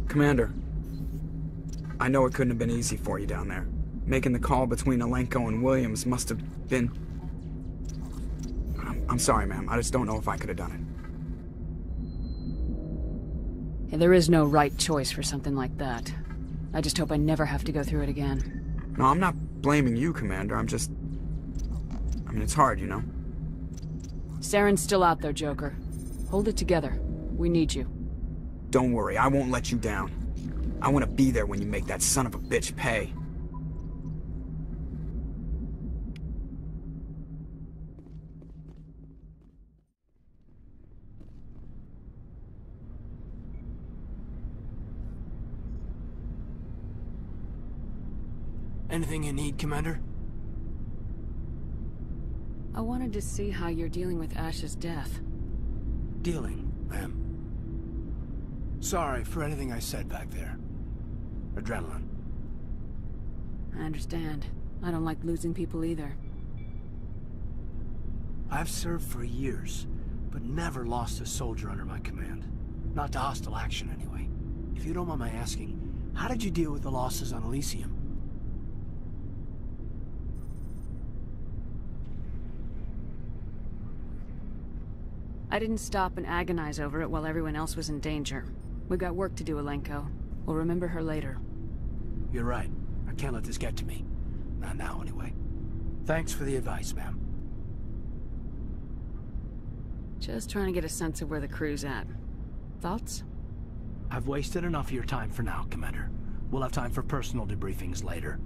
Commander, I know it couldn't have been easy for you down there. Making the call between Alenko and Williams must have been... I'm sorry, ma'am. I just don't know if I could have done it. Yeah, there is no right choice for something like that. I just hope I never have to go through it again. No, I'm not blaming you, Commander. I mean, it's hard, you know? Saren's still out there, Joker. Hold it together. We need you. Don't worry, I won't let you down. I want to be there when you make that son of a bitch pay. Anything you need, Commander? I wanted to see how you're dealing with Ash's death. Dealing, ma'am. Sorry for anything I said back there. Adrenaline. I understand. I don't like losing people either. I've served for years, but never lost a soldier under my command. Not to hostile action, anyway. If you don't mind my asking, how did you deal with the losses on Elysium? I didn't stop and agonize over it while everyone else was in danger. We've got work to do, Alenko. We'll remember her later. You're right. I can't let this get to me. Not now, anyway. Thanks for the advice, ma'am. Just trying to get a sense of where the crew's at. Thoughts? I've wasted enough of your time for now, Commander. We'll have time for personal debriefings later.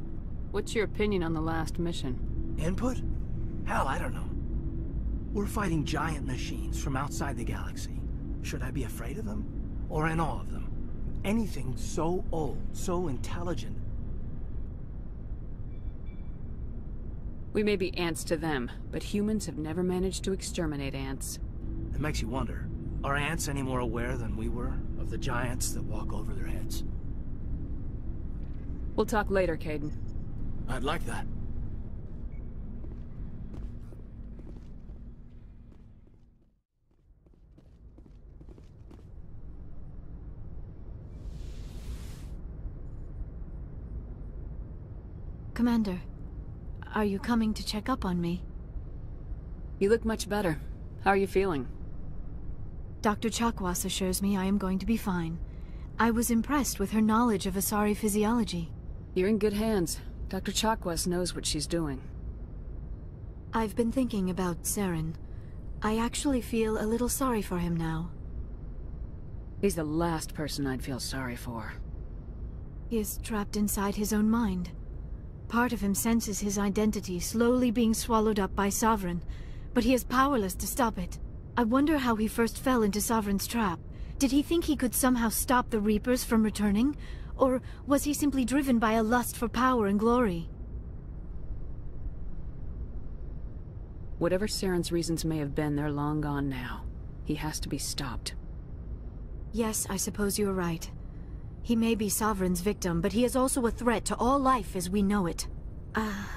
What's your opinion on the last mission? Input? Hell, I don't know. We're fighting giant machines from outside the galaxy. Should I be afraid of them? Or in awe of them? Anything so old, so intelligent. We may be ants to them, but humans have never managed to exterminate ants. It makes you wonder, are ants any more aware than we were of the giants that walk over their heads? We'll talk later, Caden. I'd like that. Commander, are you coming to check up on me? You look much better. How are you feeling? Dr. Chakwas assures me I am going to be fine. I was impressed with her knowledge of Asari physiology. You're in good hands. Dr. Chakwas knows what she's doing. I've been thinking about Saren. I actually feel a little sorry for him now. He's the last person I'd feel sorry for. He is trapped inside his own mind. Part of him senses his identity slowly being swallowed up by Sovereign, but he is powerless to stop it. I wonder how he first fell into Sovereign's trap. Did he think he could somehow stop the Reapers from returning? Or was he simply driven by a lust for power and glory? Whatever Saren's reasons may have been, they're long gone now. He has to be stopped. Yes, I suppose you're right. He may be Sovereign's victim, but he is also a threat to all life as we know it.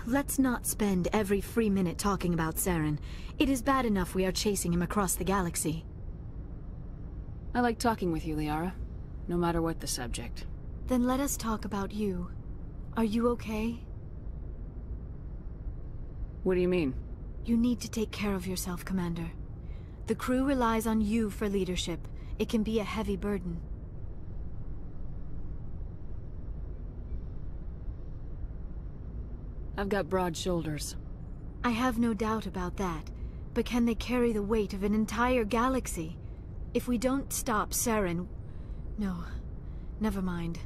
Let's not spend every free minute talking about Saren. It is bad enough we are chasing him across the galaxy. I like talking with you, Liara. No matter what the subject. Then let us talk about you. Are you okay? What do you mean? You need to take care of yourself, Commander. The crew relies on you for leadership. It can be a heavy burden. I've got broad shoulders. I have no doubt about that. But can they carry the weight of an entire galaxy? If we don't stop Saren... No, never mind.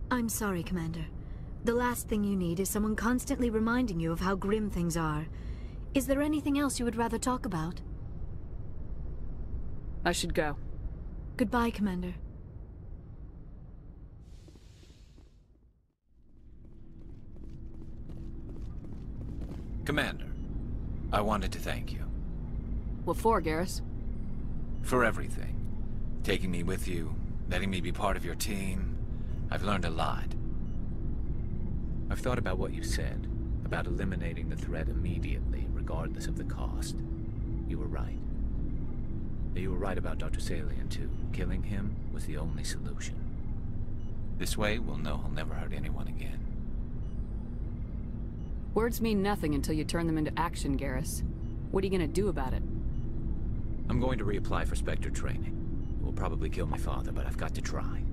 I'm sorry, Commander. The last thing you need is someone constantly reminding you of how grim things are. Is there anything else you would rather talk about? I should go. Goodbye, Commander. Commander, I wanted to thank you. What for, Garrus? For everything. Taking me with you, letting me be part of your team. I've learned a lot. I've thought about what you said, about eliminating the threat immediately, regardless of the cost. You were right. You were right about Dr. Salian, too. Killing him was the only solution. This way, we'll know he'll never hurt anyone again. Words mean nothing until you turn them into action, Garrus. What are you gonna do about it? I'm going to reapply for Spectre training. It will probably kill my father, but I've got to try.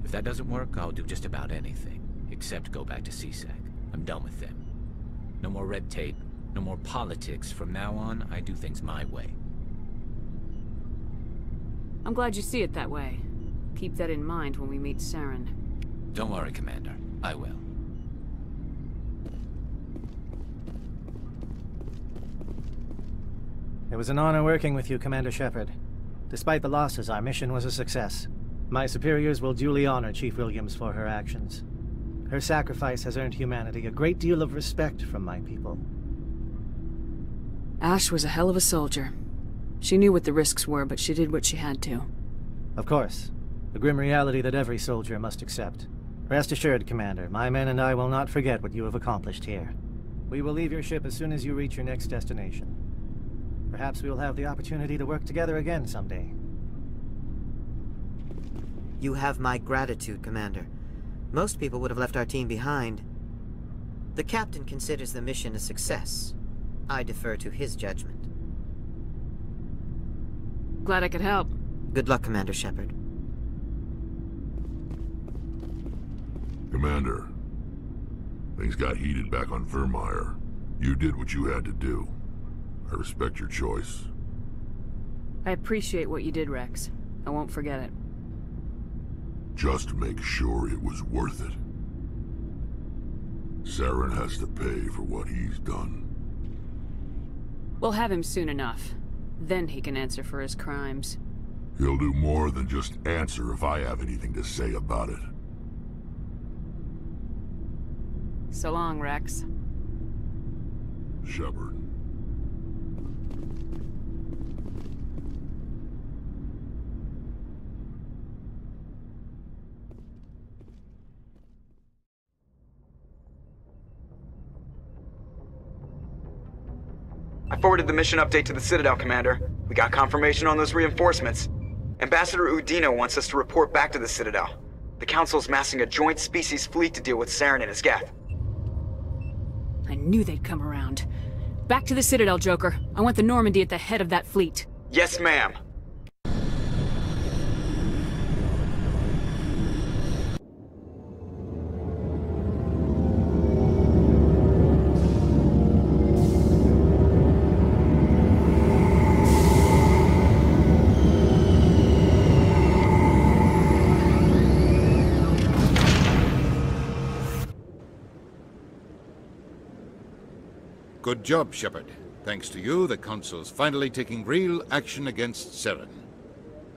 If that doesn't work, I'll do just about anything, except go back to CSEC. I'm done with them. No more red tape, no more politics. From now on, I do things my way. I'm glad you see it that way. Keep that in mind when we meet Saren. Don't worry, Commander. I will. It was an honor working with you, Commander Shepard. Despite the losses, our mission was a success. My superiors will duly honor Chief Williams for her actions. Her sacrifice has earned humanity a great deal of respect from my people. Ash was a hell of a soldier. She knew what the risks were, but she did what she had to. Of course. The grim reality that every soldier must accept. Rest assured, Commander, my men and I will not forget what you have accomplished here. We will leave your ship as soon as you reach your next destination. Perhaps we will have the opportunity to work together again someday. You have my gratitude, Commander. Most people would have left our team behind. The captain considers the mission a success. I defer to his judgment. Glad I could help. Good luck, Commander Shepard. Commander, things got heated back on Vermeer. You did what you had to do. I respect your choice. I appreciate what you did, Rex. I won't forget it. Just make sure it was worth it. Saren has to pay for what he's done. We'll have him soon enough. Then he can answer for his crimes. He'll do more than just answer if I have anything to say about it. So long, Rex. Shepard. I forwarded the mission update to the Citadel, Commander. We got confirmation on those reinforcements. Ambassador Udina wants us to report back to the Citadel. The Council's massing a joint species fleet to deal with Saren and his Geth. I knew they'd come around. Back to the Citadel, Joker. I want the Normandy at the head of that fleet. Yes, ma'am. Good job, Shepard. Thanks to you, the Council's finally taking real action against Saren.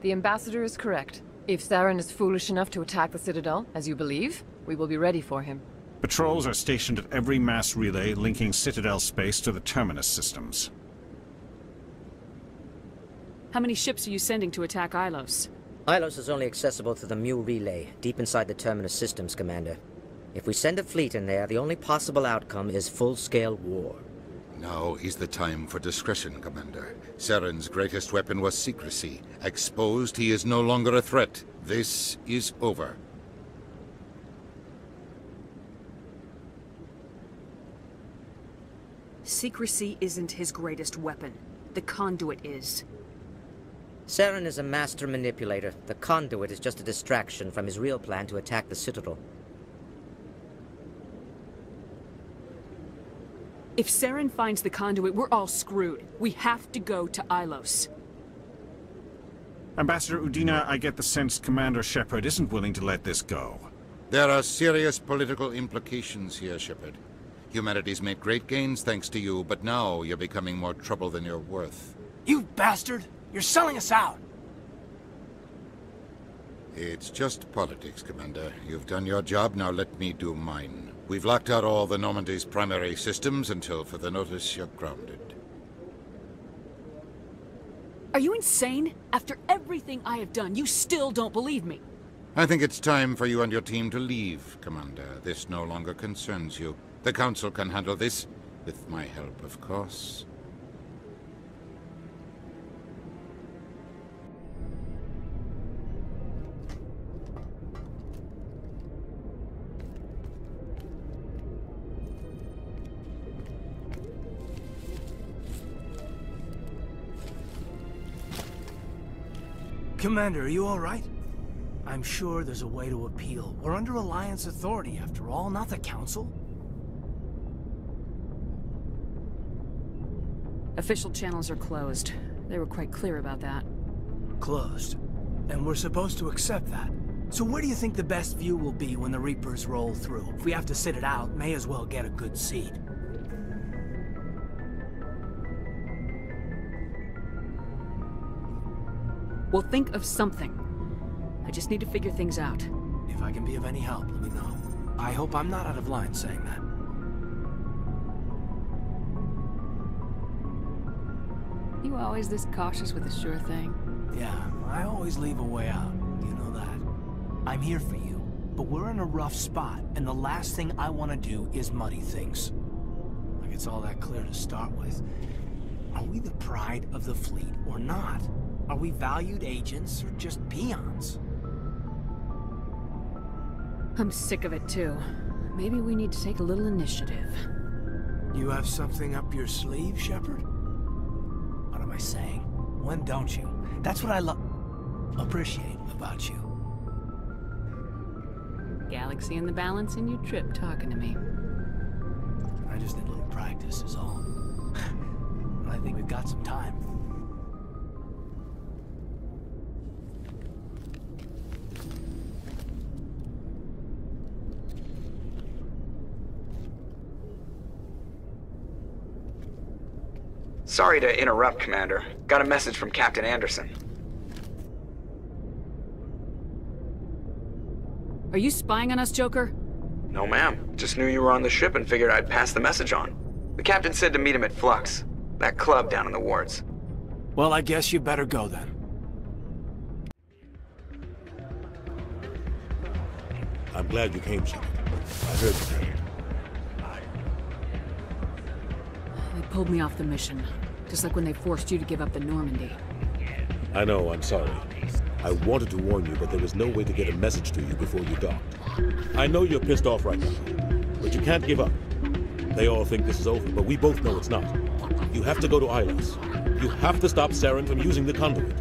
The Ambassador is correct. If Saren is foolish enough to attack the Citadel, as you believe, we will be ready for him. Patrols are stationed at every mass relay linking Citadel space to the Terminus systems. How many ships are you sending to attack Ilos? Ilos is only accessible to the Mu relay, deep inside the Terminus systems, Commander. If we send a fleet in there, the only possible outcome is full-scale war. Now is the time for discretion, Commander. Saren's greatest weapon was secrecy. Exposed, he is no longer a threat. This is over. Secrecy isn't his greatest weapon. The Conduit is. Saren is a master manipulator. The Conduit is just a distraction from his real plan to attack the Citadel. If Saren finds the Conduit, we're all screwed. We have to go to Ilos. Ambassador Udina, I get the sense Commander Shepard isn't willing to let this go. There are serious political implications here, Shepard. Humanity's made great gains thanks to you, but now you're becoming more trouble than you're worth. You bastard! You're selling us out! It's just politics, Commander. You've done your job, now let me do mine. We've locked out all the Normandy's primary systems until further notice you're grounded. Are you insane? After everything I have done, you still don't believe me. I think it's time for you and your team to leave, Commander. This no longer concerns you. The Council can handle this, with my help, of course. Commander, are you all right? I'm sure there's a way to appeal. We're under Alliance authority, after all, not the Council. Official channels are closed. They were quite clear about that. Closed. And we're supposed to accept that. So where do you think the best view will be when the Reapers roll through? If we have to sit it out, may as well get a good seat. We'll think of something. I just need to figure things out. If I can be of any help, let me know. I hope I'm not out of line saying that. You always this cautious with a sure thing? Yeah, I always leave a way out. You know that. I'm here for you, but we're in a rough spot, and the last thing I want to do is muddy things. Like it's all that clear to start with. Are we the pride of the fleet or not? Are we valued agents or just peons? I'm sick of it too. Maybe we need to take a little initiative. You have something up your sleeve, Shepard? What am I saying? When don't you? That's what I appreciate about you. Galaxy in the balance and you trip talking to me. I just need a little practice is all. I think we've got some time. Sorry to interrupt, Commander. Got a message from Captain Anderson. Are you spying on us, Joker? No, ma'am. Just knew you were on the ship and figured I'd pass the message on. The captain said to meet him at Flux, that club down in the wards. Well, I guess you better go then. I'm glad you came, Shepard. I heard you. They pulled me off the mission. Just like when they forced you to give up the Normandy. I know, I'm sorry. I wanted to warn you, but there was no way to get a message to you before you docked. I know you're pissed off right now, but you can't give up. They all think this is over, but we both know it's not. You have to go to Ilos. You have to stop Saren from using the Conduit.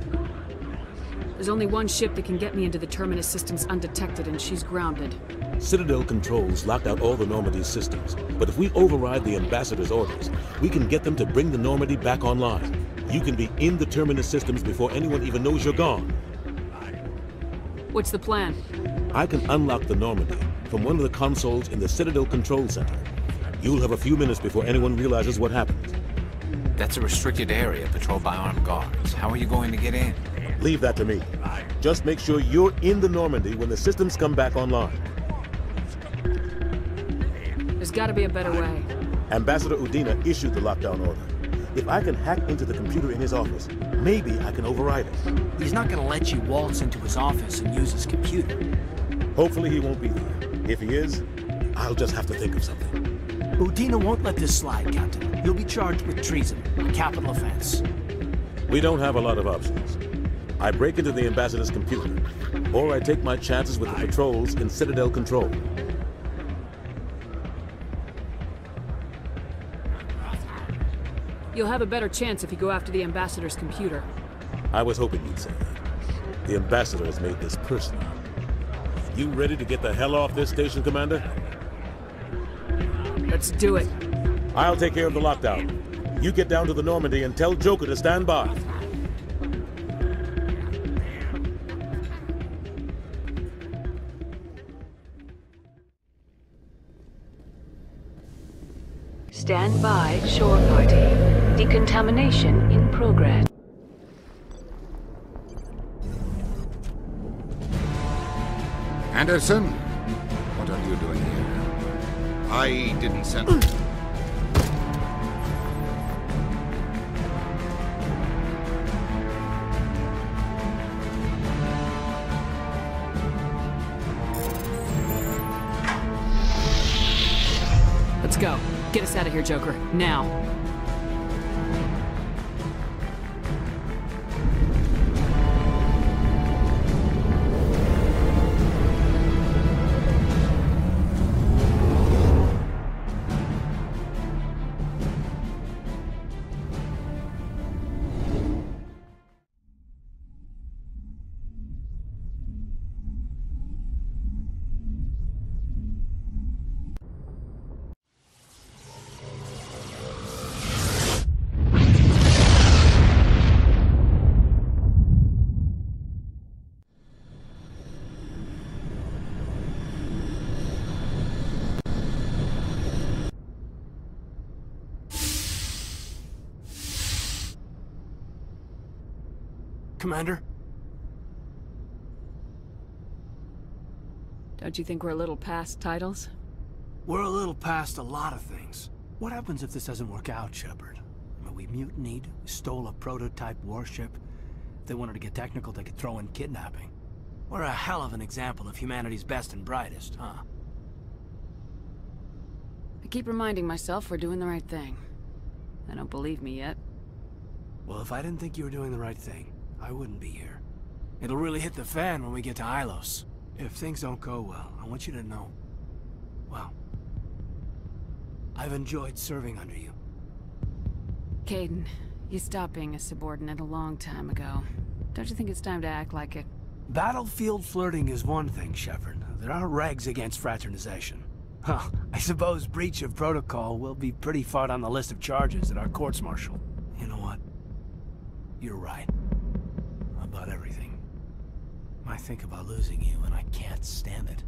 There's only one ship that can get me into the Terminus systems undetected, and she's grounded. Citadel controls locked out all the Normandy's systems, but if we override the Ambassador's orders, we can get them to bring the Normandy back online. You can be in the Terminus systems before anyone even knows you're gone. What's the plan? I can unlock the Normandy from one of the consoles in the Citadel Control Center. You'll have a few minutes before anyone realizes what happened. That's a restricted area patrolled by armed guards. How are you going to get in? Leave that to me. Just make sure you're in the Normandy when the systems come back online. There's gotta be a better way. Ambassador Udina issued the lockdown order. If I can hack into the computer in his office, maybe I can override it. He's not gonna let you waltz into his office and use his computer. Hopefully he won't be there. If he is, I'll just have to think of something. Udina won't let this slide, Captain. You'll be charged with treason, a capital offense. We don't have a lot of options. I break into the Ambassador's computer, or I take my chances with the patrols in Citadel Control. You'll have a better chance if you go after the Ambassador's computer. I was hoping you'd say that. The Ambassador has made this personal. You ready to get the hell off this station, Commander? Let's do it. I'll take care of the lockdown. You get down to the Normandy and tell Joker to stand by. Stand by, shore party. Decontamination in progress. Anderson, what are you doing here? I didn't send... Let's go. Get us out of here, Joker. Now. Commander? Don't you think we're a little past titles? We're a little past a lot of things. What happens if this doesn't work out, Shepard? I mean, we mutinied, stole a prototype warship. If they wanted to get technical, they could throw in kidnapping. We're a hell of an example of humanity's best and brightest, huh? I keep reminding myself we're doing the right thing. They don't believe me yet. Well, if I didn't think you were doing the right thing, I wouldn't be here. It'll really hit the fan when we get to Ilos. If things don't go well, I want you to know, well, I've enjoyed serving under you. Caden, you stopped being a subordinate a long time ago. Don't you think it's time to act like it? Battlefield flirting is one thing, Shepard. There are regs against fraternization. Huh, I suppose breach of protocol will be pretty far on the list of charges at our courts-martial. You know what? You're right. About everything. I think about losing you, and I can't stand it.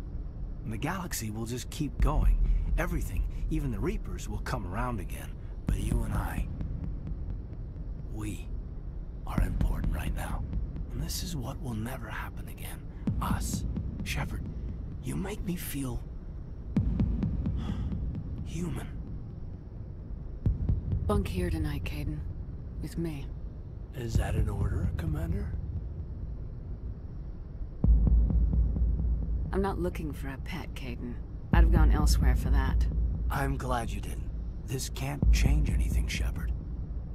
And the galaxy will just keep going. Everything, even the Reapers, will come around again. But you and I, we are important right now. And this is what will never happen again. Us. Shepard, you make me feel human. Bunk here tonight, Caden. With me. Is that an order, Commander? I'm not looking for a pet, Caden. I'd have gone elsewhere for that. I'm glad you didn't. This can't change anything, Shepard.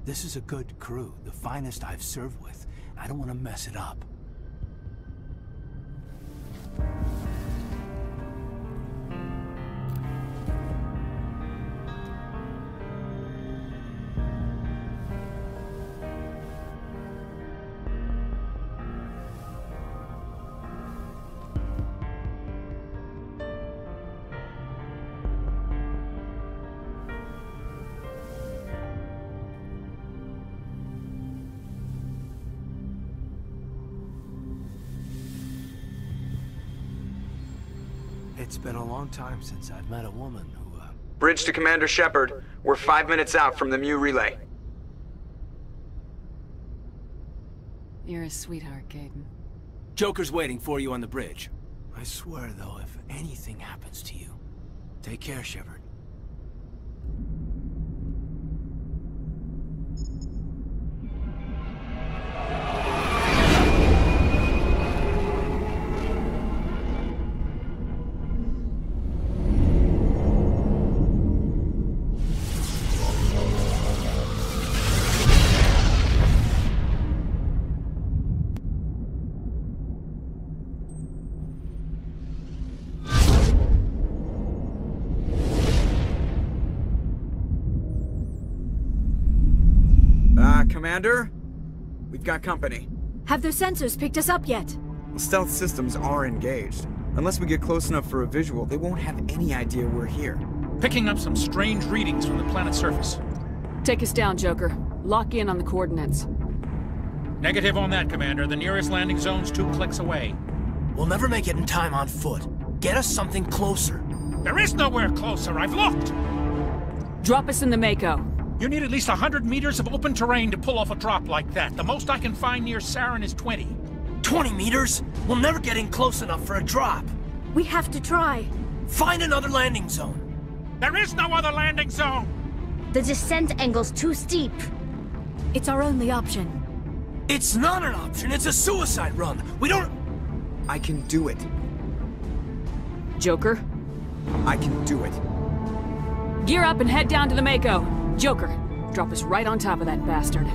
This is a good crew, the finest I've served with. I don't want to mess it up. It's been a long time since I've met a woman who, Bridge to Commander Shepard. We're 5 minutes out from the Mu relay. You're a sweetheart, Caden. Joker's waiting for you on the bridge. I swear, though, if anything happens to you, take care, Shepard. Commander? We've got company. Have their sensors picked us up yet? The stealth systems are engaged. Unless we get close enough for a visual, they won't have any idea we're here. Picking up some strange readings from the planet's surface. Take us down, Joker. Lock in on the coordinates. Negative on that, Commander. The nearest landing zone's 2 clicks away. We'll never make it in time on foot. Get us something closer. There is nowhere closer. I've looked! Drop us in the Mako. You need at least 100 meters of open terrain to pull off a drop like that. The most I can find near Saren is 20. 20 meters? We'll never get in close enough for a drop. We have to try. Find another landing zone. There is no other landing zone! The descent angle's too steep. It's our only option. It's not an option, it's a suicide run. We don't... I can do it. Joker? I can do it. Gear up and head down to the Mako. Joker, drop us right on top of that bastard.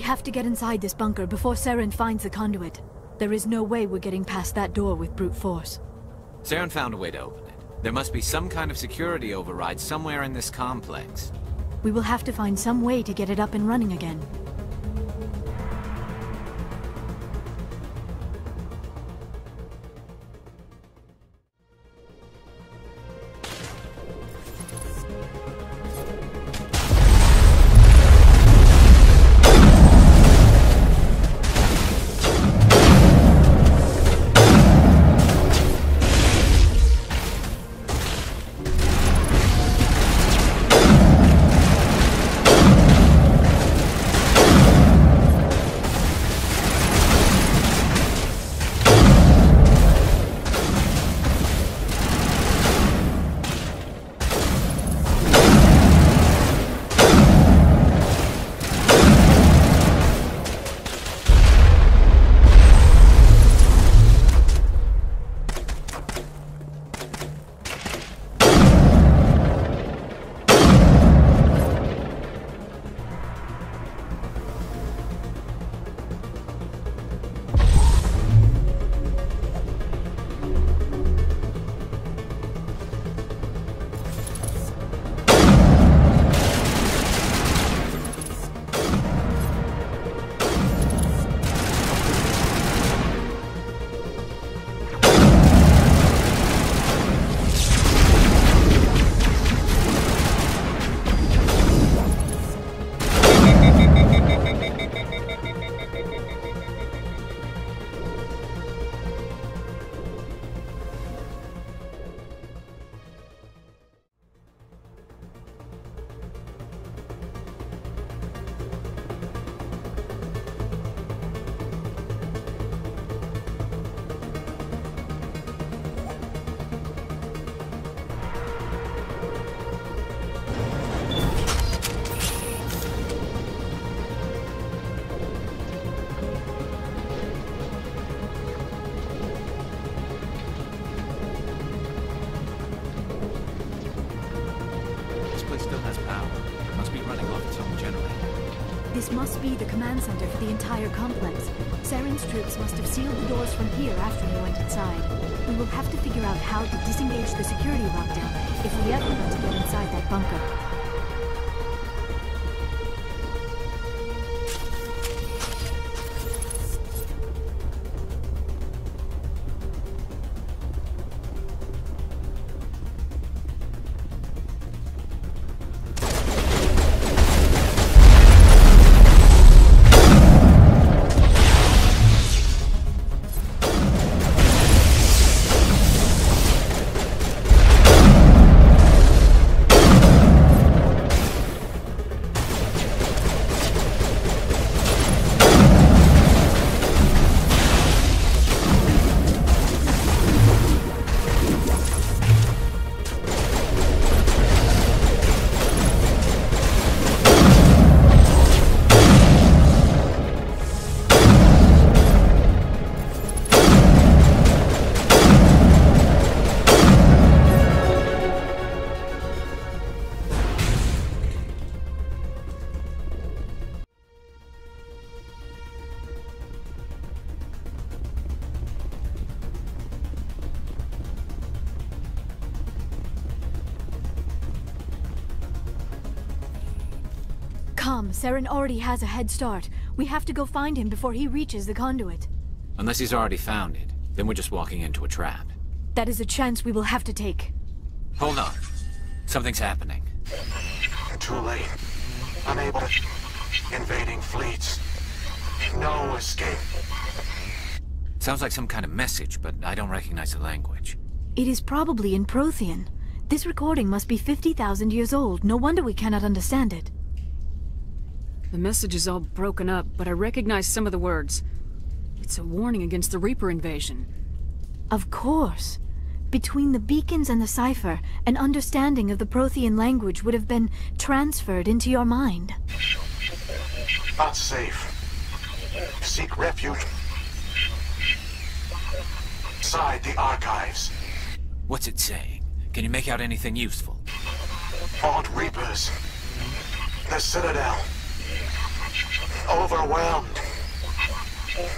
We have to get inside this bunker before Saren finds the conduit. There is no way we're getting past that door with brute force. Saren found a way to open it. There must be some kind of security override somewhere in this complex. We will have to find some way to get it up and running again. This must be the command center for the entire complex. Saren's troops must have sealed the doors from here after he went inside. We will have to figure out how to disengage the security lockdown if we ever want to get inside that bunker. Saren already has a head start. We have to go find him before he reaches the conduit. Unless he's already found it, then we're just walking into a trap. That is a chance we will have to take. Hold on. Something's happening. Too late. Unable. Invading fleets. No escape. Sounds like some kind of message, but I don't recognize the language. It is probably in Prothean. This recording must be 50,000 years old. No wonder we cannot understand it. The message is all broken up, but I recognize some of the words. It's a warning against the Reaper invasion. Of course. Between the beacons and the cipher, an understanding of the Prothean language would have been transferred into your mind. Unsafe. Seek refuge inside the archives. What's it saying? Can you make out anything useful? Fought Reapers. The Citadel. Overwhelmed.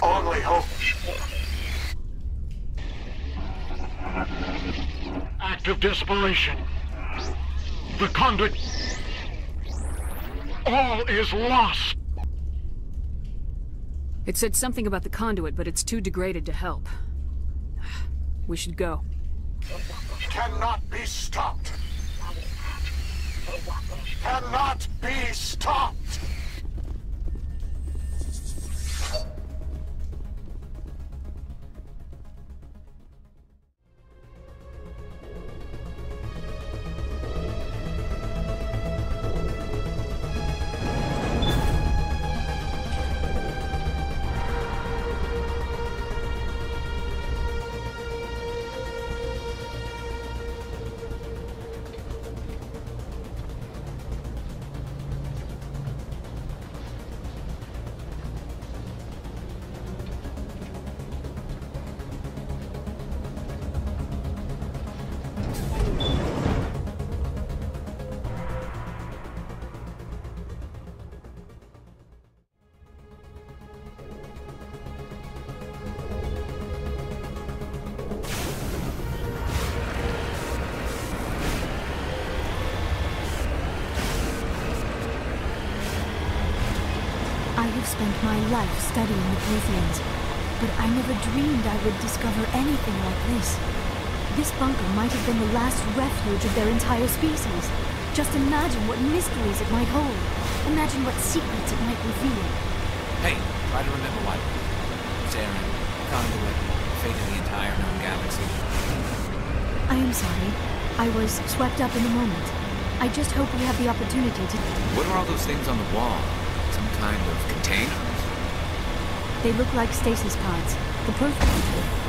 Only hope. Act of desperation. The Conduit. All is lost. It said something about the Conduit, but it's too degraded to help. We should go. Cannot be stopped. Cannot be stopped. I have spent my life studying the Protheans, but I never dreamed I would discover anything like this. This bunker might have been the last refuge of their entire species. Just imagine what mysteries it might hold. Imagine what secrets it might reveal. Hey, try to remember what? Saren, Conduit, fate of the entire known galaxy. I am sorry. I was swept up in the moment. I just hope we have the opportunity to... What are all those things on the wall? Some kind of container? They look like stasis pods. The Protheans.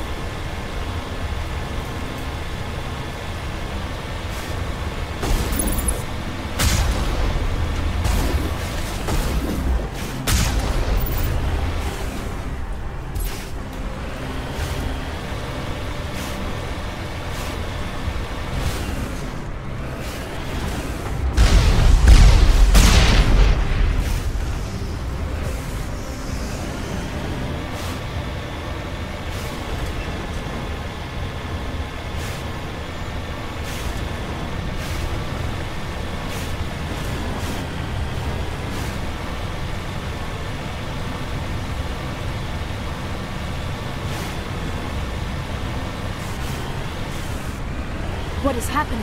What is happening?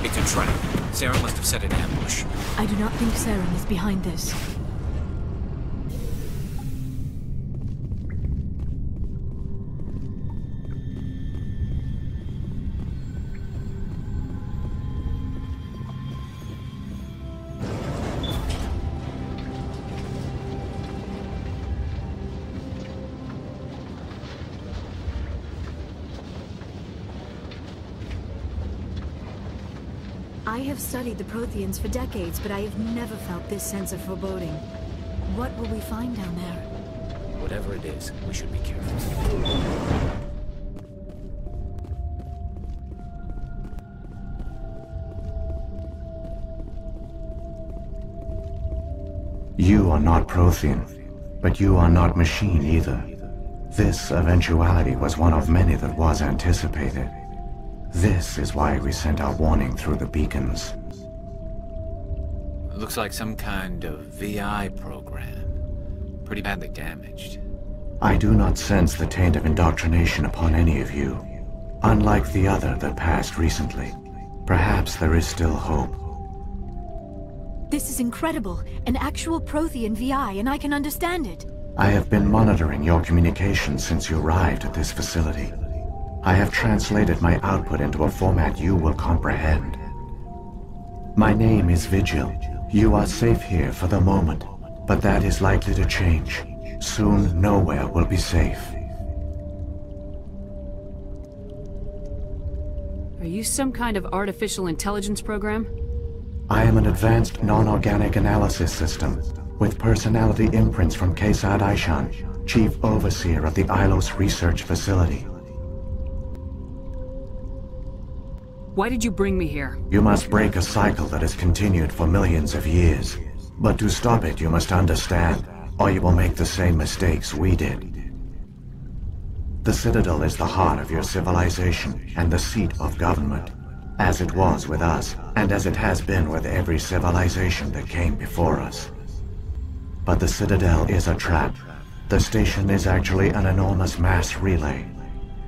It's a trap. Saren must have set an ambush. I do not think Saren is behind this. I have studied the Protheans for decades, but I have never felt this sense of foreboding. What will we find down there? Whatever it is, we should be careful. You are not Prothean, but you are not machine either. This eventuality was one of many that was anticipated. This is why we sent our warning through the beacons. Looks like some kind of VI program. Pretty badly damaged. I do not sense the taint of indoctrination upon any of you. Unlike the other that passed recently. Perhaps there is still hope. This is incredible. An actual Prothean VI, and I can understand it. I have been monitoring your communications since you arrived at this facility. I have translated my output into a format you will comprehend. My name is Vigil. You are safe here for the moment, but that is likely to change. Soon, nowhere will be safe. Are you some kind of artificial intelligence program? I am an advanced non-organic analysis system, with personality imprints from Kesad Aishan, Chief Overseer of the Ilos Research Facility. Why did you bring me here? You must break a cycle that has continued for millions of years. But to stop it, you must understand, or you will make the same mistakes we did. The Citadel is the heart of your civilization and the seat of government, as it was with us, and as it has been with every civilization that came before us. But the Citadel is a trap. The station is actually an enormous mass relay,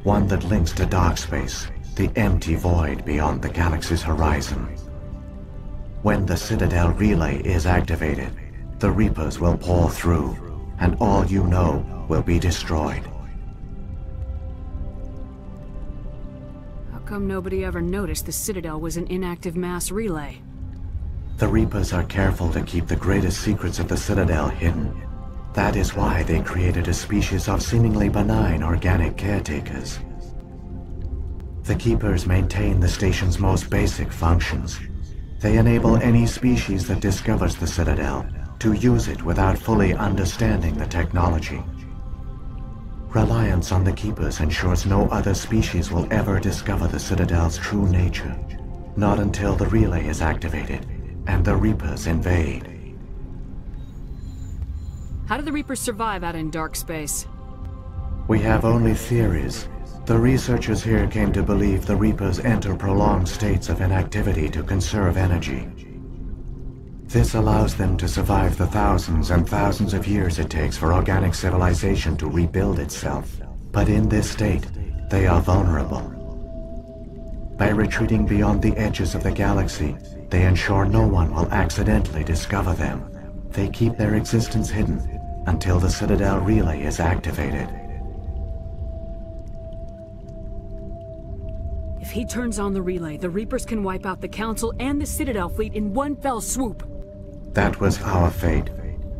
one that links to dark space, the empty void beyond the galaxy's horizon. When the Citadel relay is activated, the Reapers will pour through, and all you know will be destroyed. How come nobody ever noticed the Citadel was an inactive mass relay? The Reapers are careful to keep the greatest secrets of the Citadel hidden. That is why they created a species of seemingly benign organic caretakers. The Keepers maintain the station's most basic functions. They enable any species that discovers the Citadel to use it without fully understanding the technology. Reliance on the Keepers ensures no other species will ever discover the Citadel's true nature. Not until the relay is activated and the Reapers invade. How do the Reapers survive out in dark space? We have only theories. The researchers here came to believe the Reapers enter prolonged states of inactivity to conserve energy. This allows them to survive the thousands and thousands of years it takes for organic civilization to rebuild itself. But in this state, they are vulnerable. By retreating beyond the edges of the galaxy, they ensure no one will accidentally discover them. They keep their existence hidden until the Citadel relay is activated. If he turns on the relay, the Reapers can wipe out the Council and the Citadel fleet in one fell swoop. That was our fate.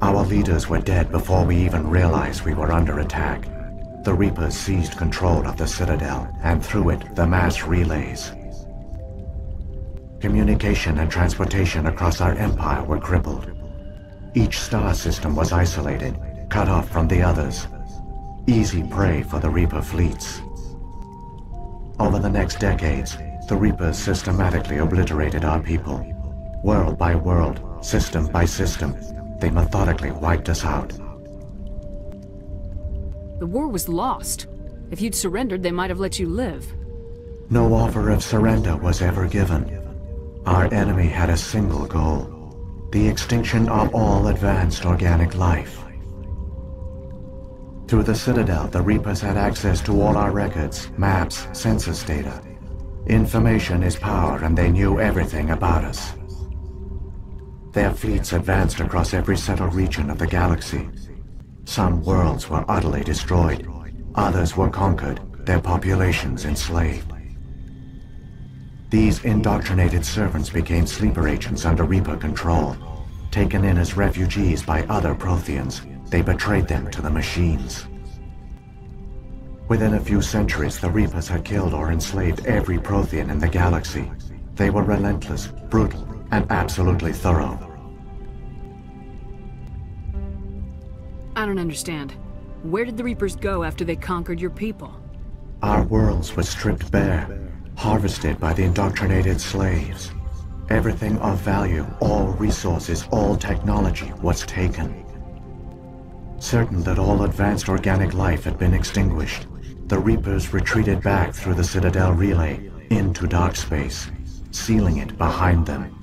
Our leaders were dead before we even realized we were under attack. The Reapers seized control of the Citadel, and through it, the mass relays. Communication and transportation across our empire were crippled. Each star system was isolated, cut off from the others. Easy prey for the Reaper fleets. Over the next decades, the Reapers systematically obliterated our people. World by world, system by system, they methodically wiped us out. The war was lost. If you'd surrendered, they might have let you live. No offer of surrender was ever given. Our enemy had a single goal: the extinction of all advanced organic life. Through the Citadel, the Reapers had access to all our records, maps, census data. Information is power, and they knew everything about us. Their fleets advanced across every settled region of the galaxy. Some worlds were utterly destroyed, others were conquered, their populations enslaved. These indoctrinated servants became sleeper agents under Reaper control. Taken in as refugees by other Protheans, they betrayed them to the machines. Within a few centuries, the Reapers had killed or enslaved every Prothean in the galaxy. They were relentless, brutal, and absolutely thorough. I don't understand. Where did the Reapers go after they conquered your people? Our worlds were stripped bare, harvested by the indoctrinated slaves. Everything of value, all resources, all technology was taken. Certain that all advanced organic life had been extinguished, the Reapers retreated back through the Citadel relay into dark space, sealing it behind them.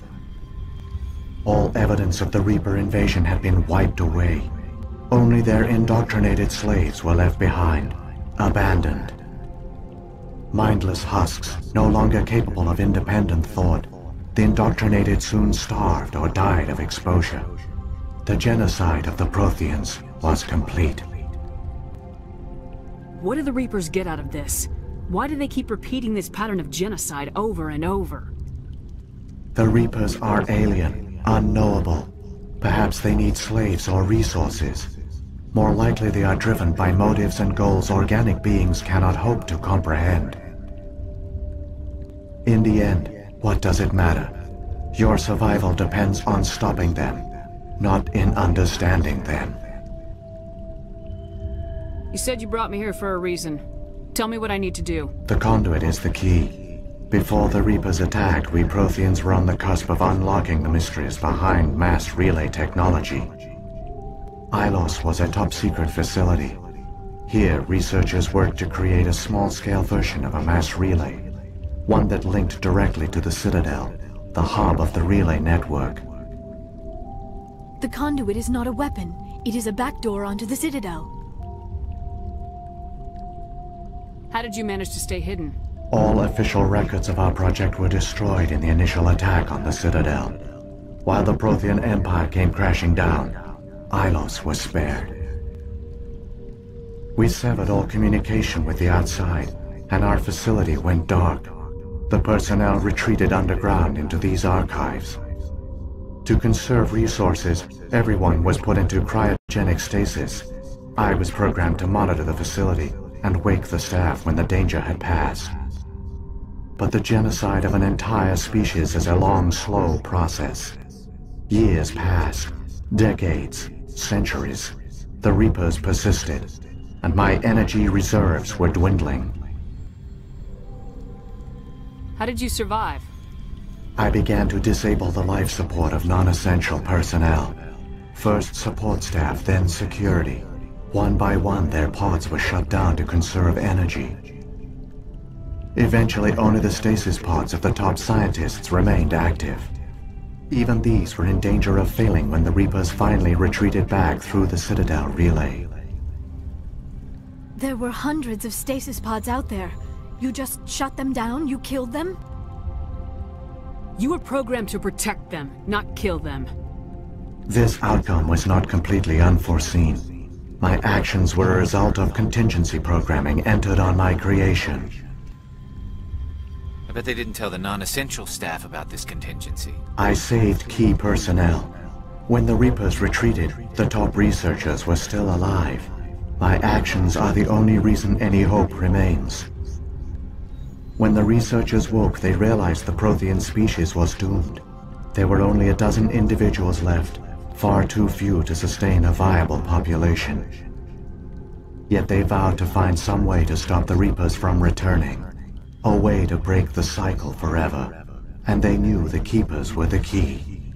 All evidence of the Reaper invasion had been wiped away. Only their indoctrinated slaves were left behind, abandoned. Mindless husks, no longer capable of independent thought, the indoctrinated soon starved or died of exposure. The genocide of the Protheans was complete. What do the Reapers get out of this? Why do they keep repeating this pattern of genocide over and over? The Reapers are alien, unknowable. Perhaps they need slaves or resources. More likely they are driven by motives and goals organic beings cannot hope to comprehend. In the end, what does it matter? Your survival depends on stopping them, not in understanding them. You said you brought me here for a reason. Tell me what I need to do. The Conduit is the key. Before the Reapers attacked, we Protheans were on the cusp of unlocking the mysteries behind mass relay technology. Ilos was a top-secret facility. Here, researchers worked to create a small-scale version of a mass relay, one that linked directly to the Citadel, the hub of the relay network. The Conduit is not a weapon. It is a backdoor onto the Citadel. How did you manage to stay hidden? All official records of our project were destroyed in the initial attack on the Citadel. While the Prothean Empire came crashing down, Ilos was spared. We severed all communication with the outside, and our facility went dark. The personnel retreated underground into these archives. To conserve resources, everyone was put into cryogenic stasis. I was programmed to monitor the facility and wake the staff when the danger had passed. But the genocide of an entire species is a long, slow process. Years passed, decades, centuries. The Reapers persisted, and my energy reserves were dwindling. How did you survive? I began to disable the life support of non-essential personnel. First support staff, then security. One by one, their pods were shut down to conserve energy. Eventually, only the stasis pods of the top scientists remained active. Even these were in danger of failing when the Reapers finally retreated back through the Citadel relay. There were hundreds of stasis pods out there. You just shut them down? You killed them? You were programmed to protect them, not kill them. This outcome was not completely unforeseen. My actions were a result of contingency programming entered on my creation. I bet they didn't tell the non-essential staff about this contingency. I saved key personnel. When the Reapers retreated, the top researchers were still alive. My actions are the only reason any hope remains. When the researchers woke, they realized the Prothean species was doomed. There were only a dozen individuals left, far too few to sustain a viable population. Yet they vowed to find some way to stop the Reapers from returning, a way to break the cycle forever, and they knew the Keepers were the key.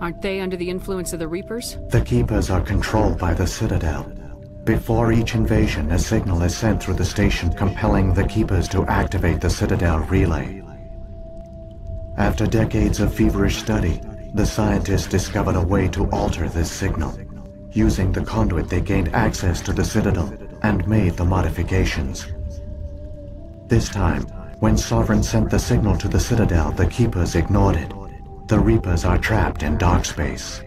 Aren't they under the influence of the Reapers? The Keepers are controlled by the Citadel. Before each invasion, a signal is sent through the station compelling the Keepers to activate the Citadel relay. After decades of feverish study, the scientists discovered a way to alter this signal. Using the conduit, they gained access to the Citadel and made the modifications. This time, when Sovereign sent the signal to the Citadel, the Keepers ignored it. The Reapers are trapped in dark space.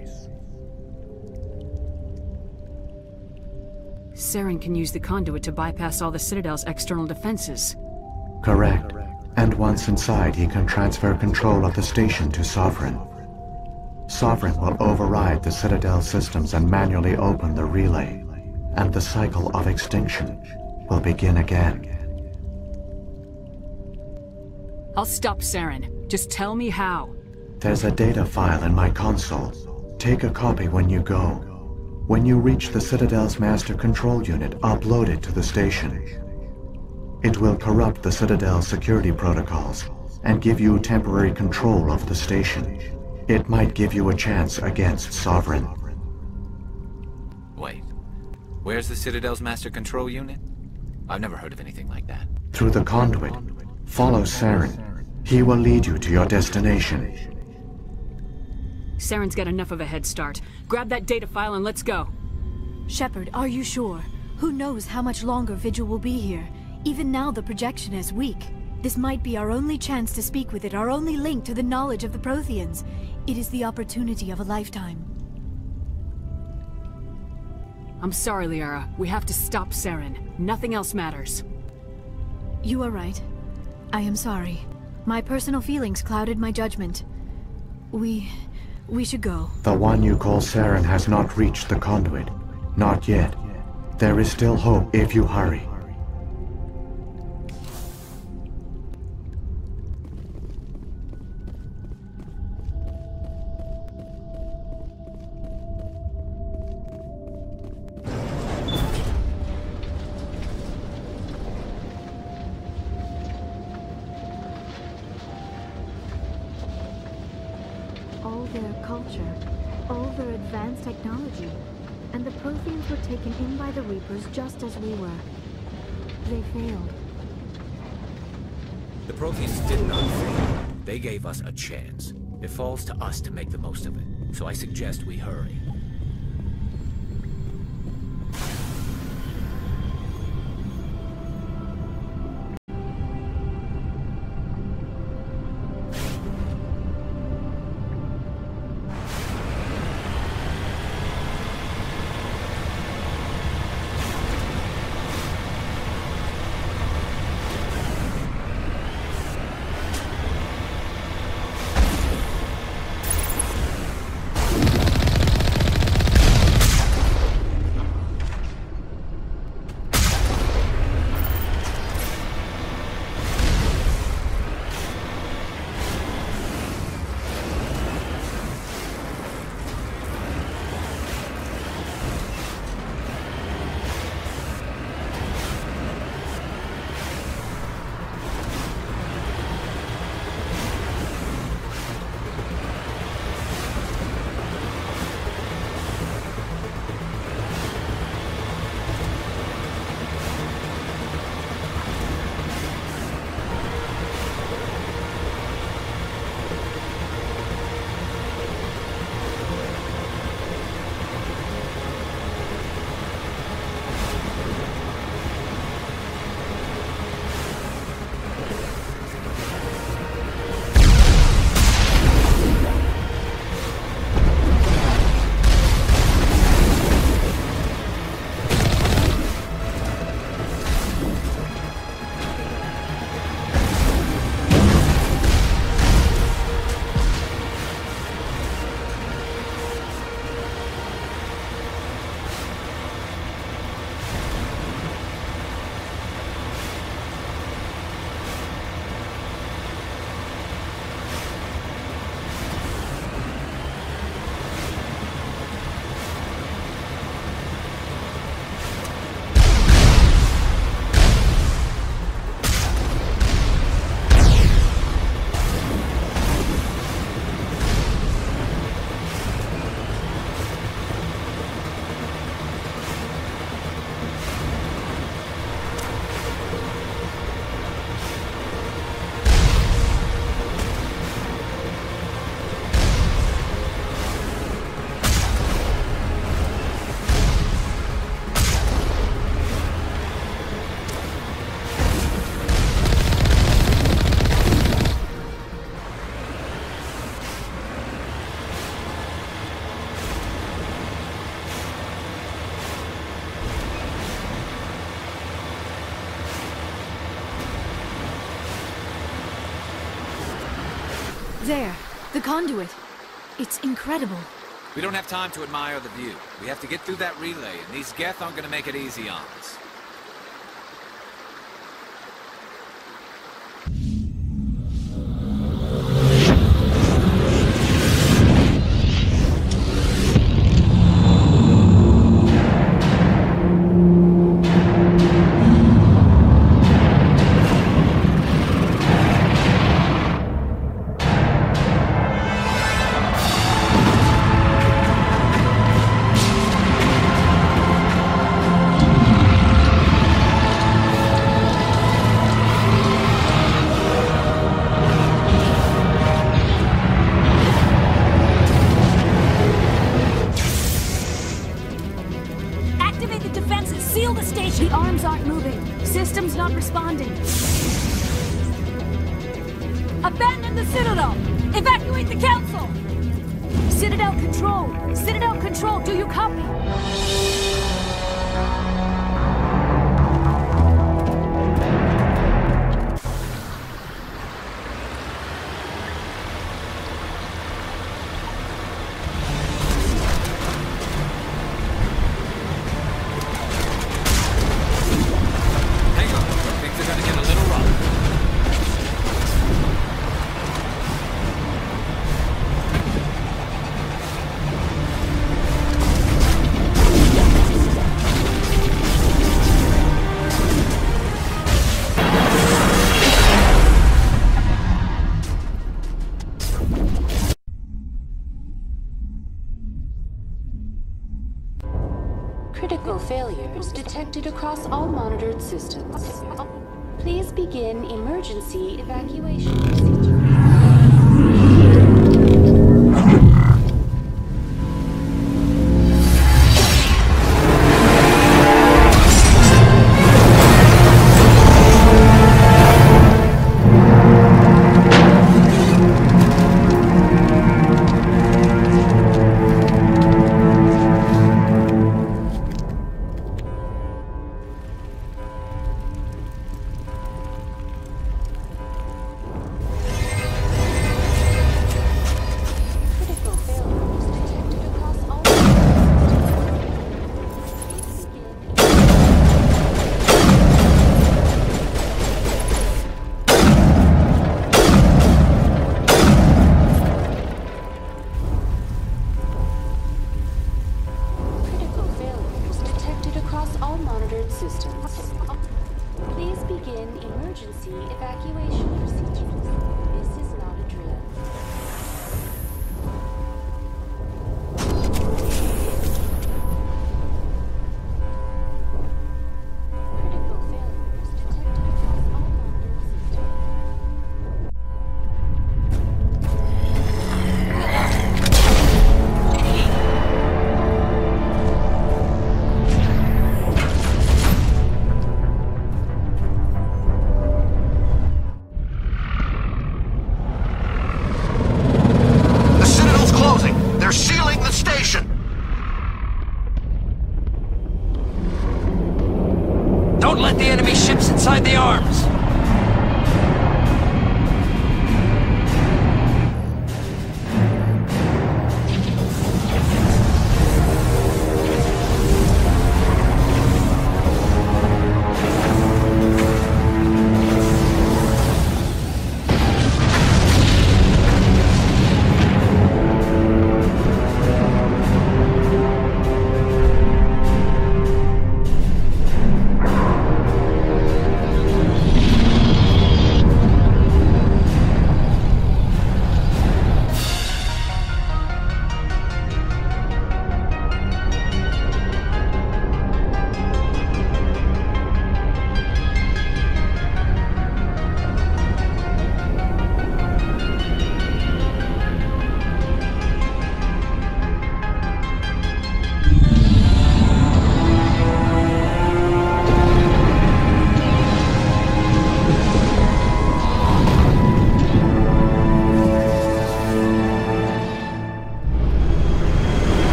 Saren can use the conduit to bypass all the Citadel's external defenses. Correct. And once inside, he can transfer control of the station to Sovereign. Sovereign will override the Citadel systems and manually open the relay, and the cycle of extinction will begin again. I'll stop Saren. Just tell me how. There's a data file in my console. Take a copy when you go. When you reach the Citadel's master control unit, upload it to the station. It will corrupt the Citadel's security protocols and give you temporary control of the station. It might give you a chance against Sovereign. Wait, where's the Citadel's master control unit? I've never heard of anything like that. Through the conduit. Follow Saren. He will lead you to your destination. Saren's got enough of a head start. Grab that data file and let's go. Shepard, are you sure? Who knows how much longer Vigil will be here? Even now the projection is weak. This might be our only chance to speak with it, our only link to the knowledge of the Protheans. It is the opportunity of a lifetime. I'm sorry, Liara. We have to stop Saren. Nothing else matters. You are right. I am sorry. My personal feelings clouded my judgment. We should go. The one you call Saren has not reached the conduit. Not yet. There is still hope if you hurry. all their culture, all their advanced technology, and the Protheans were taken in by the Reapers just as we were. They failed. The Protheans did not fail. They gave us a chance. It falls to us to make the most of it. So I suggest we hurry. There, the conduit. It's incredible. We don't have time to admire the view. We have to get through that relay, and these Geth aren't gonna make it easy on us. Abandon the Citadel! Evacuate the Council! Citadel Control! Citadel Control, do you copy? systems. Please begin emergency evacuation procedure.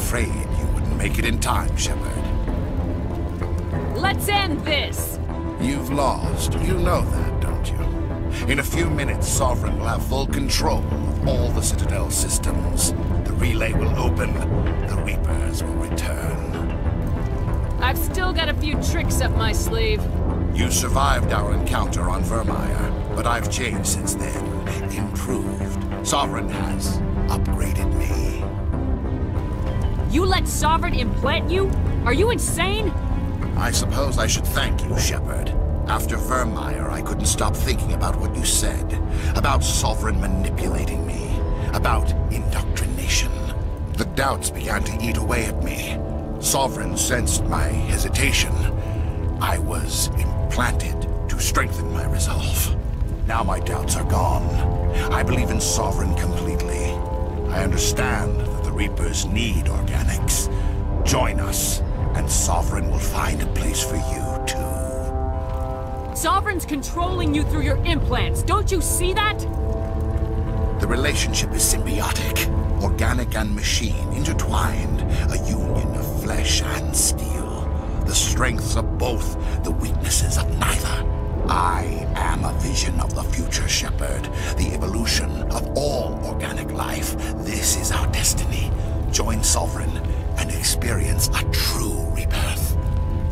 afraid you wouldn't make it in time, Shepard. Let's end this! You've lost. You know that, don't you? In a few minutes, Sovereign will have full control of all the Citadel systems. The relay will open. The Reapers will return. I've still got a few tricks up my sleeve. You survived our encounter on Vermeer, but I've changed since then. Improved. Sovereign has upgraded me. You let Sovereign implant you? Are you insane? I suppose I should thank you, Shepard. After Vermeer, I couldn't stop thinking about what you said. About Sovereign manipulating me. About indoctrination. The doubts began to eat away at me. Sovereign sensed my hesitation. I was implanted to strengthen my resolve. Now my doubts are gone. I believe in Sovereign completely. I understand that the Reapers need organics. Join us, and Sovereign will find a place for you, too. Sovereign's controlling you through your implants. Don't you see that? The relationship is symbiotic. Organic and machine intertwined. A union of flesh and steel. The strengths of both, the weaknesses of neither. I am a vision of the future, Shepard. The evolution of all organic life. This is our destiny. Join Sovereign and experience a true rebirth.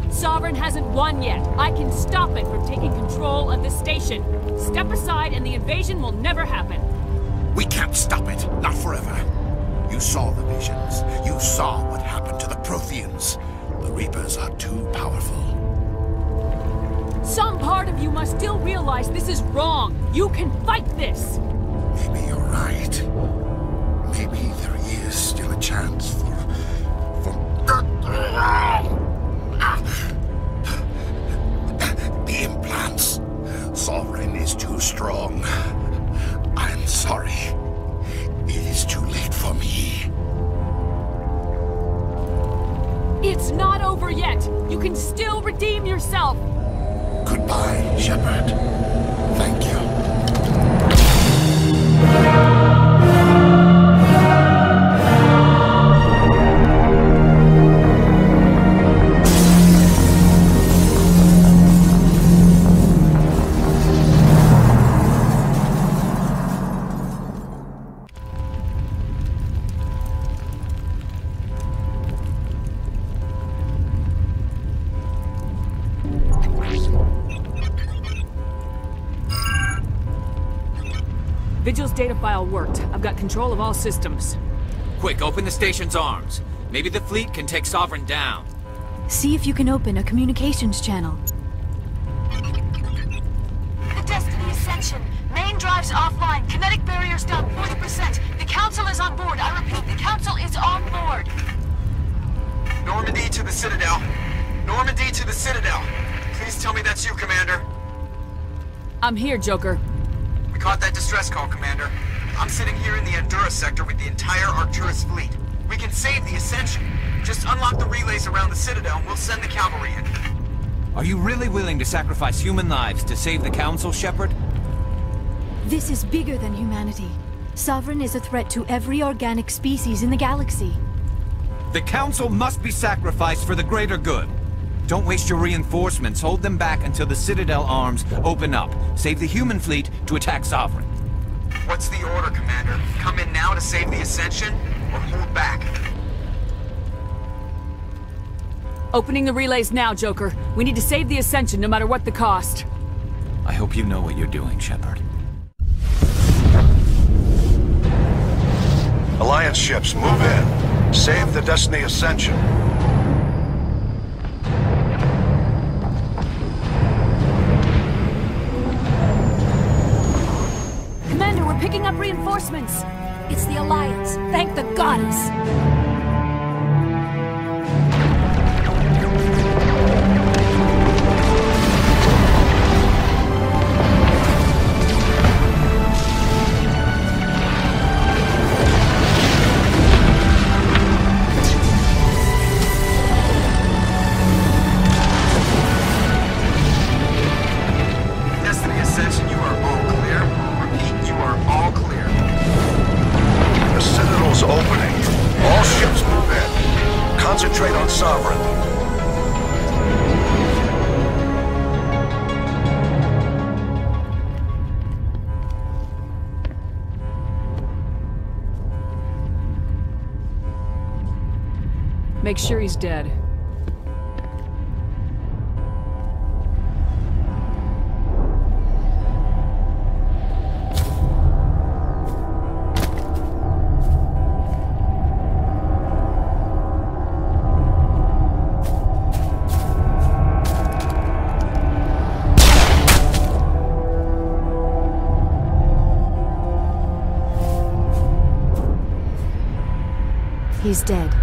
Sovereign hasn't won yet. I can stop it from taking control of the station. Step aside and the invasion will never happen. We can't stop it. Not forever. You saw the visions. You saw what happened to the Protheans. The Reapers are too powerful. Some part of you must still realize this is wrong. You can fight this. Maybe you're right. Maybe there is still a chance for the implants. Sovereign is too strong. I'm sorry. It is too late for me. It's not over yet. You can still redeem yourself. Goodbye, Shepard. Thank you. Vigil's data file worked. I've got control of all systems. Quick, open the station's arms. Maybe the fleet can take Sovereign down. See if you can open a communications channel. The Destiny Ascension. Main drives offline. Kinetic barriers down 40%. The Council is on board. I repeat, the Council is on board. Normandy to the Citadel. Normandy to the Citadel. Please tell me that's you, Commander. I'm here, Joker. We caught that distress call, Commander. I'm sitting here in the Endura sector with the entire Arcturus fleet. We can save the Ascension. Just unlock the relays around the Citadel and we'll send the cavalry in. Are you really willing to sacrifice human lives to save the Council, Shepard? This is bigger than humanity. Sovereign is a threat to every organic species in the galaxy. The Council must be sacrificed for the greater good. Don't waste your reinforcements. Hold them back until the Citadel arms open up. Save the human fleet to attack Sovereign. What's the order, Commander? Come in now to save the Ascension, or hold back? Opening the relays now, Joker. We need to save the Ascension no matter what the cost. I hope you know what you're doing, Shepard. Alliance ships, move in. Save the Destiny Ascension. Commander, we're picking up reinforcements. It's the Alliance. Thank the goddess. Destiny Ascension, you are all clear. Repeat, you are all clear. The Citadel's opening. All Sovereign. Make sure he's dead. He's dead.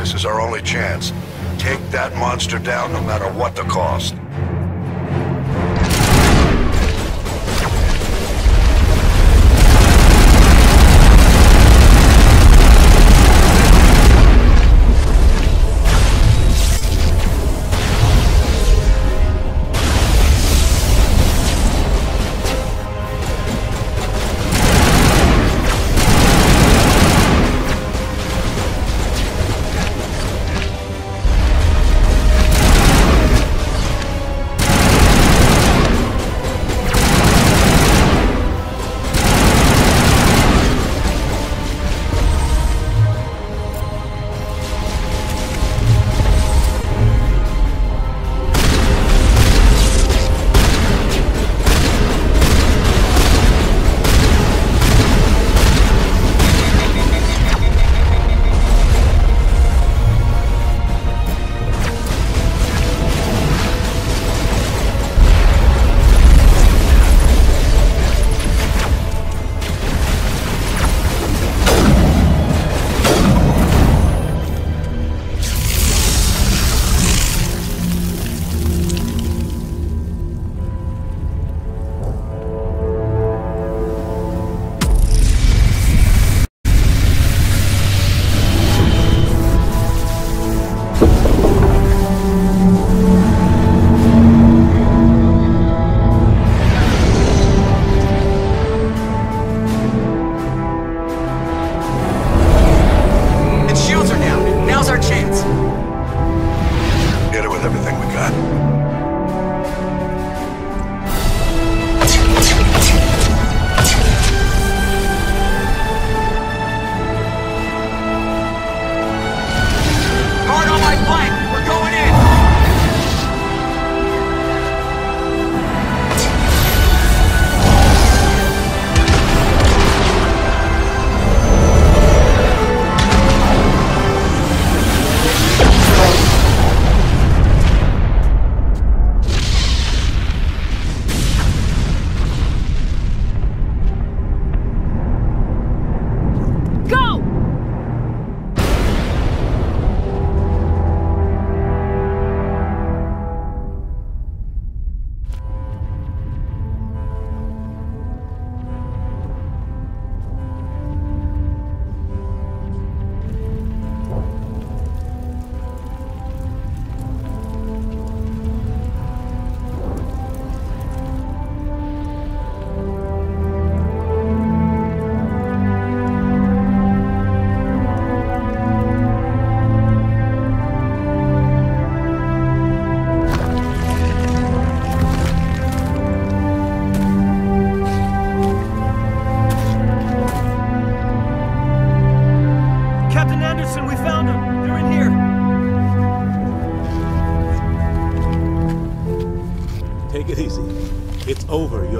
This is our only chance. Take that monster down no matter what the cost.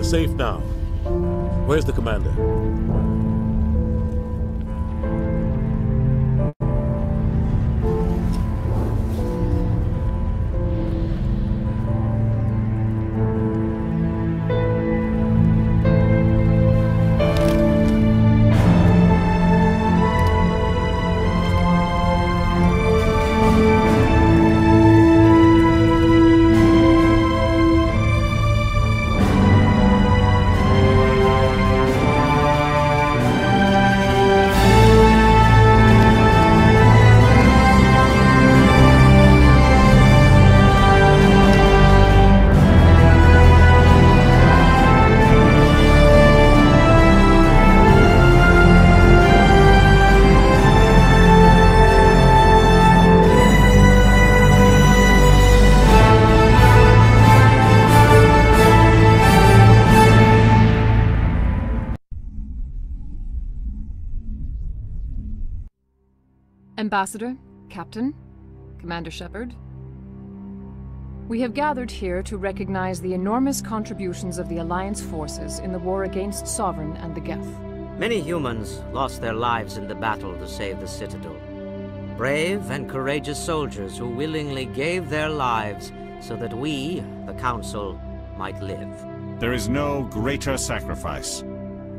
safe now. Where's the commander? Ambassador, Captain, Commander Shepard. We have gathered here to recognize the enormous contributions of the Alliance forces in the war against Saren and the Geth. Many humans lost their lives in the battle to save the Citadel. Brave and courageous soldiers who willingly gave their lives so that we, the Council, might live. There is no greater sacrifice,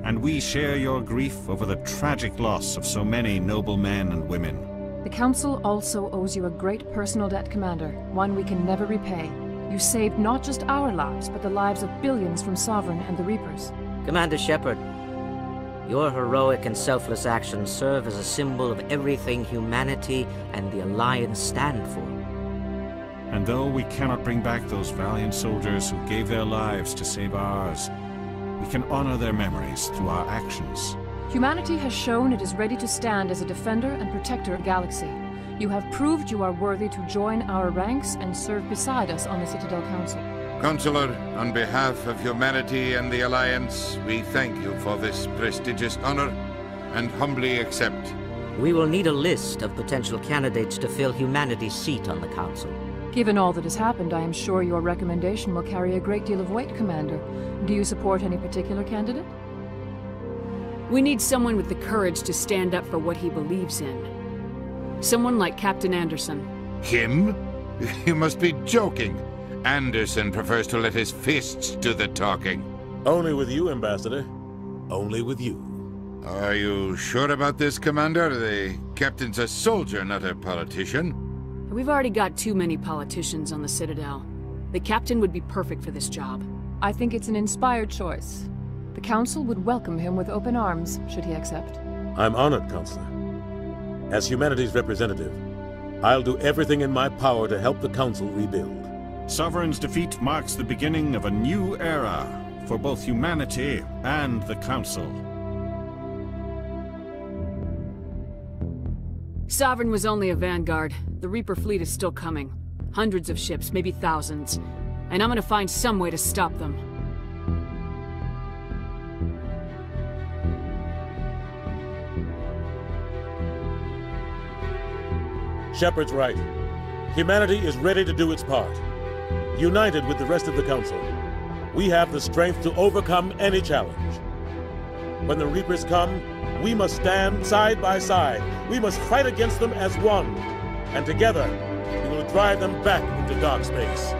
and we share your grief over the tragic loss of so many noble men and women. The Council also owes you a great personal debt, Commander, one we can never repay. You saved not just our lives, but the lives of billions from Saren and the Reapers. Commander Shepard, your heroic and selfless actions serve as a symbol of everything humanity and the Alliance stand for. And though we cannot bring back those valiant soldiers who gave their lives to save ours, we can honor their memories through our actions. Humanity has shown it is ready to stand as a defender and protector of Galaxy. You have proved you are worthy to join our ranks and serve beside us on the Citadel Council. Consular, on behalf of humanity and the Alliance, we thank you for this prestigious honor and humbly accept. We will need a list of potential candidates to fill humanity's seat on the Council. Given all that has happened, I am sure your recommendation will carry a great deal of weight, Commander. Do you support any particular candidate? We need someone with the courage to stand up for what he believes in. Someone like Captain Anderson. Him? You must be joking. Anderson prefers to let his fists do the talking. Only with you, Ambassador. Only with you. Are you sure about this, Commander? The captain's a soldier, not a politician. We've already got too many politicians on the Citadel. The captain would be perfect for this job. I think it's an inspired choice. The Council would welcome him with open arms, should he accept. I'm honored, Counselor. As humanity's representative, I'll do everything in my power to help the Council rebuild. Sovereign's defeat marks the beginning of a new era for both humanity and the Council. Sovereign was only a vanguard. The Reaper fleet is still coming. Hundreds of ships, maybe thousands. And I'm gonna find some way to stop them. Shepard's right. Humanity is ready to do its part. United with the rest of the Council, we have the strength to overcome any challenge. When the Reapers come, we must stand side by side. We must fight against them as one. And together, we will drive them back into dark space.